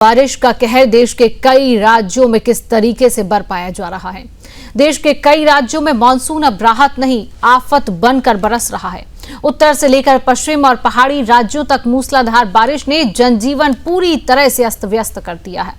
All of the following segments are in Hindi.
बारिश का कहर देश के कई राज्यों में किस तरीके से बरपाया जा रहा है। देश के कई राज्यों में मानसून अब राहत नहीं, आफत बनकर बरस रहा है। उत्तर से लेकर पश्चिम और पहाड़ी राज्यों तक मूसलाधार बारिश ने जनजीवन पूरी तरह से अस्त व्यस्त कर दिया है।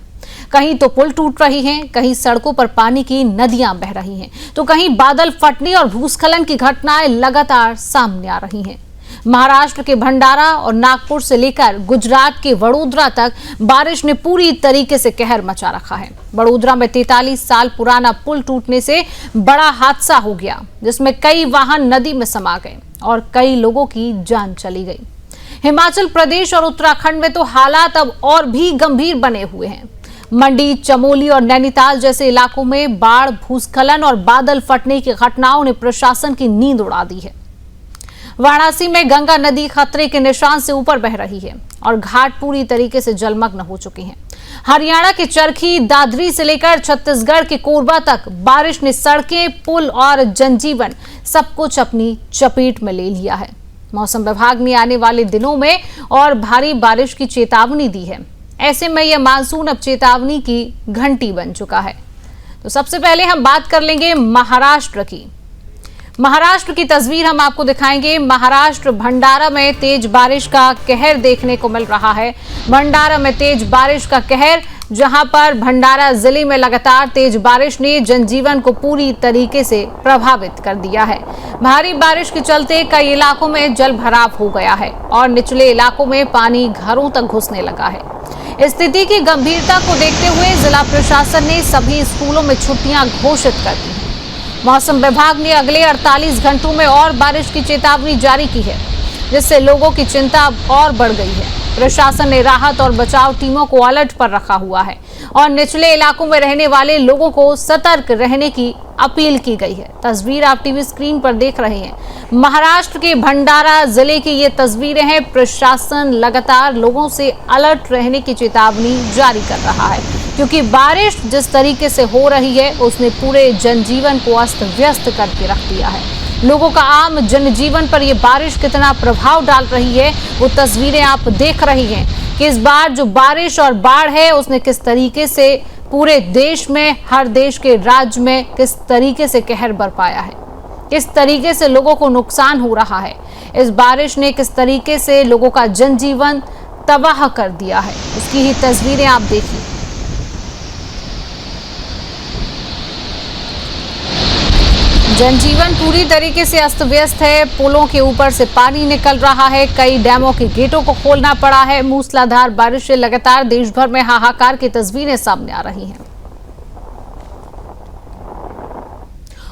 कहीं तो पुल टूट रही हैं, कहीं सड़कों पर पानी की नदियां बह रही हैं, तो कहीं बादल फटने और भूस्खलन की घटनाएं लगातार सामने आ रही हैं। महाराष्ट्र के भंडारा और नागपुर से लेकर गुजरात के वडोदरा तक बारिश ने पूरी तरीके से कहर मचा रखा है। वडोदरा में 43 साल पुराना पुल टूटने से बड़ा हादसा हो गया, जिसमें कई वाहन नदी में समा गए और कई लोगों की जान चली गई। हिमाचल प्रदेश और उत्तराखंड में तो हालात अब और भी गंभीर बने हुए हैं। मंडी, चमोली और नैनीताल जैसे इलाकों में बाढ़, भूस्खलन और बादल फटने की घटनाओं ने प्रशासन की नींद उड़ा दी है। वाराणसी में गंगा नदी खतरे के निशान से ऊपर बह रही है और घाट पूरी तरीके से जलमग्न हो चुके हैं। हरियाणा के चरखी दादरी से लेकर छत्तीसगढ़ के कोरबा तक बारिश ने सड़कें, पुल और जनजीवन सब कुछ अपनी चपेट में ले लिया है। मौसम विभाग ने आने वाले दिनों में और भारी बारिश की चेतावनी दी है। ऐसे में यह मानसून अब चेतावनी की घंटी बन चुका है। तो सबसे पहले हम बात कर लेंगे महाराष्ट्र की। महाराष्ट्र की तस्वीर हम आपको दिखाएंगे। महाराष्ट्र भंडारा में तेज बारिश का कहर देखने को मिल रहा है। भंडारा में तेज बारिश का कहर, जहां पर भंडारा जिले में लगातार तेज बारिश ने जनजीवन को पूरी तरीके से प्रभावित कर दिया है। भारी बारिश के चलते कई इलाकों में जल भराव हो गया है और निचले इलाकों में पानी घरों तक घुसने लगा है। स्थिति की गंभीरता को देखते हुए जिला प्रशासन ने सभी स्कूलों में छुट्टियां घोषित कर दी। मौसम विभाग ने अगले 48 घंटों में और बारिश की चेतावनी जारी की है, जिससे लोगों की चिंता और बढ़ गई है। प्रशासन ने राहत और बचाव टीमों को अलर्ट पर रखा हुआ है और निचले इलाकों में रहने वाले लोगों को सतर्क रहने की अपील की गई है। तस्वीर आप टीवी स्क्रीन पर देख रहे हैं। महाराष्ट्र के भंडारा जिले की ये तस्वीरें हैं। प्रशासन लगातार लोगों से अलर्ट रहने की चेतावनी जारी कर रहा है, क्योंकि बारिश जिस तरीके से हो रही है उसने पूरे जनजीवन को अस्त व्यस्त करके रख दिया है। लोगों का आम जनजीवन पर यह बारिश कितना प्रभाव डाल रही है, वो तस्वीरें आप देख रही हैं कि इस बार जो बारिश और बाढ़ है उसने किस तरीके से पूरे देश में, हर देश के राज्य में किस तरीके से कहर बरपाया है, किस तरीके से लोगों को नुकसान हो रहा है। इस बारिश ने किस तरीके से लोगों का जनजीवन तबाह कर दिया है, उसकी ही तस्वीरें आप देखिए। जनजीवन पूरी तरीके से अस्त व्यस्त है। पुलों के ऊपर से पानी निकल रहा है, कई डैमों के गेटों को खोलना पड़ा है। मूसलाधार बारिश से लगातार देश भर में हाहाकार की तस्वीरें सामने आ रही हैं।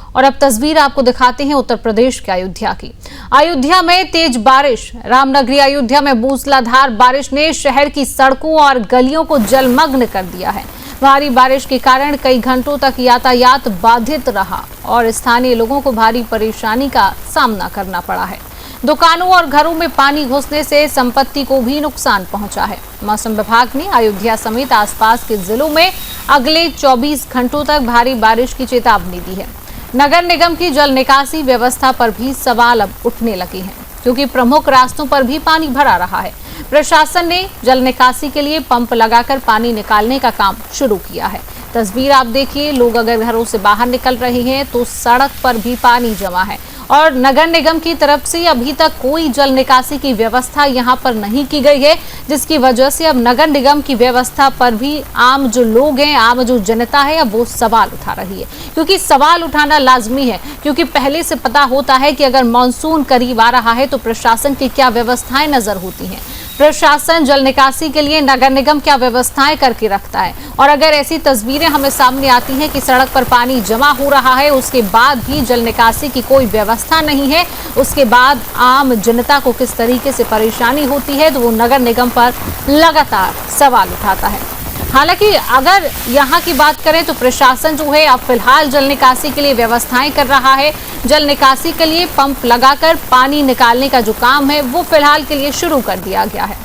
और अब तस्वीर आपको दिखाते हैं उत्तर प्रदेश के अयोध्या की। अयोध्या में तेज बारिश, रामनगरी अयोध्या में मूसलाधार बारिश ने शहर की सड़कों और गलियों को जलमग्न कर दिया है। भारी बारिश के कारण कई घंटों तक यातायात बाधित रहा और स्थानीय लोगों को भारी परेशानी का सामना करना पड़ा है। दुकानों और घरों में पानी घुसने से संपत्ति को भी नुकसान पहुंचा है। मौसम विभाग ने अयोध्या समेत आसपास के जिलों में अगले 24 घंटों तक भारी बारिश की चेतावनी दी है। नगर निगम की जल निकासी व्यवस्था पर भी सवाल अब उठने लगे हैं, क्योंकि प्रमुख रास्तों पर भी पानी भरा रहा है। प्रशासन ने जल निकासी के लिए पंप लगाकर पानी निकालने का काम शुरू किया है। तस्वीर आप देखिए, लोग अगर घरों से बाहर निकल रहे हैं तो सड़क पर भी पानी जमा है और नगर निगम की तरफ से अभी तक कोई जल निकासी की व्यवस्था यहां पर नहीं की गई है, जिसकी वजह से अब नगर निगम की व्यवस्था पर भी आम जो लोग हैं, आम जो जनता है, अब वो सवाल उठा रही है। क्योंकि सवाल उठाना लाजमी है, क्योंकि पहले से पता होता है कि अगर मानसून करीब आ रहा है तो प्रशासन की क्या व्यवस्थाएं नजर होती हैं। प्रशासन जल निकासी के लिए नगर निगम क्या व्यवस्थाएं करके रखता है। और अगर ऐसी तस्वीरें हमें सामने आती हैं कि सड़क पर पानी जमा हो रहा है, उसके बाद भी जल निकासी की कोई व्यवस्था नहीं है, उसके बाद आम जनता को किस तरीके से परेशानी होती है, तो वो नगर निगम पर लगातार सवाल उठाता है। हालांकि अगर यहाँ की बात करें तो प्रशासन जो है अब फिलहाल जल निकासी के लिए व्यवस्थाएं कर रहा है। जल निकासी के लिए पंप लगाकर पानी निकालने का जो काम है वो फिलहाल के लिए शुरू कर दिया गया है।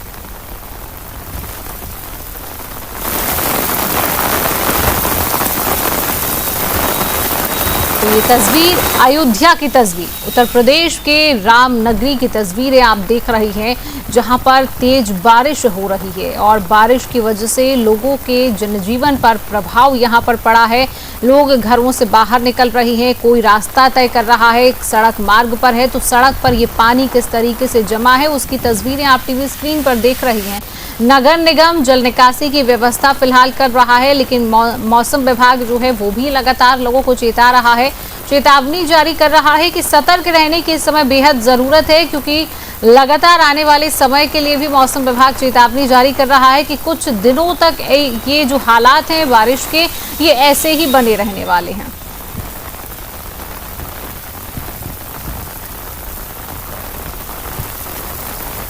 तो ये तस्वीर अयोध्या की तस्वीर, उत्तर प्रदेश के राम नगरी की तस्वीरें आप देख रही हैं, जहां पर तेज बारिश हो रही है और बारिश की वजह से लोगों के जनजीवन पर प्रभाव यहां पर पड़ा है। लोग घरों से बाहर निकल रहे हैं, कोई रास्ता तय कर रहा है, सड़क मार्ग पर है तो सड़क पर ये पानी किस तरीके से जमा है उसकी तस्वीरें आप टीवी स्क्रीन पर देख रही हैं। नगर निगम जल निकासी की व्यवस्था फिलहाल कर रहा है, लेकिन मौसम विभाग जो है वो भी लगातार लोगों को चेता रहा है, चेतावनी जारी कर रहा है कि सतर्क रहने की इस समय बेहद जरूरत है, क्योंकि लगातार आने वाले समय के लिए भी मौसम विभाग चेतावनी जारी कर रहा है कि कुछ दिनों तक ये जो हालात हैं बारिश के, ये ऐसे ही बने रहने वाले हैं।